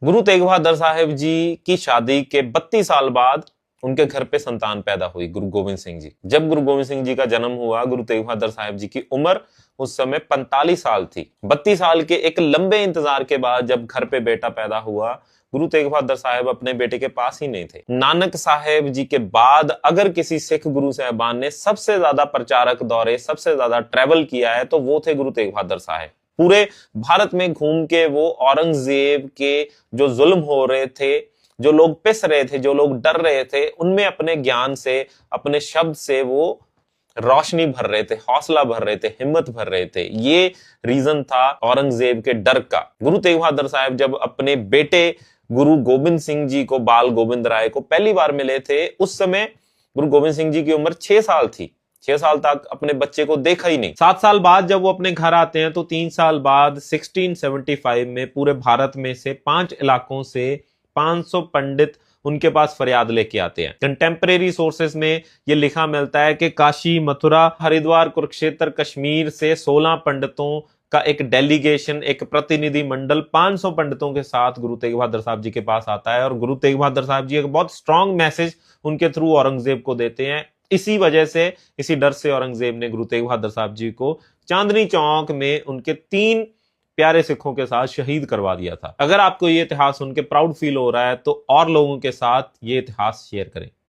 गुरु तेग बहादुर साहिब जी की शादी के 32 साल बाद उनके घर पे संतान पैदा हुई, गुरु गोविंद सिंह जी। जब गुरु गोविंद सिंह जी का जन्म हुआ, गुरु तेग बहादुर साहिब जी की उम्र उस समय 45 साल थी। 32 साल के एक लंबे इंतजार के बाद जब घर पे बेटा पैदा हुआ, गुरु तेग बहादुर साहिब अपने बेटे के पास ही नहीं थे। नानक साहेब जी के बाद अगर किसी सिख गुरु साहबान ने सबसे ज्यादा प्रचारक दौरे, सबसे ज्यादा ट्रेवल किया है, तो वो थे गुरु तेग बहादुर साहिब। पूरे भारत में घूम के वो औरंगजेब के जो जुल्म हो रहे थे, जो लोग पिस रहे थे, जो लोग डर रहे थे, उनमें अपने ज्ञान से, अपने शब्द से वो रोशनी भर रहे थे, हौसला भर रहे थे, हिम्मत भर रहे थे। ये रीजन था औरंगजेब के डर का। गुरु तेग बहादुर साहब जब अपने बेटे गुरु गोविंद सिंह जी को, बाल गोविंद राय को पहली बार मिले थे, उस समय गुरु गोविंद सिंह जी की उम्र 6 साल थी। 6 साल तक अपने बच्चे को देखा ही नहीं। 7 साल बाद जब वो अपने घर आते हैं, तो 3 साल बाद 1675 में पूरे भारत में से 5 इलाकों से 500 पंडित उनके पास फरियाद लेके आते हैं। कंटेम्परेरी सोर्सेस में ये लिखा मिलता है कि काशी, मथुरा, हरिद्वार, कुरुक्षेत्र, कश्मीर से 16 पंडितों का एक डेलीगेशन, एक प्रतिनिधि मंडल 500 पंडितों के साथ गुरु तेग बहादुर साहब जी के पास आता है। और गुरु तेग बहादुर साहब जी एक बहुत स्ट्रांग मैसेज उनके थ्रू औरंगजेब को देते हैं। इसी वजह से, इसी डर से औरंगजेब ने गुरु तेग बहादुर साहब जी को चांदनी चौक में उनके 3 प्यारे सिखों के साथ शहीद करवा दिया था। अगर आपको ये इतिहास सुन के प्राउड फील हो रहा है, तो और लोगों के साथ ये इतिहास शेयर करें।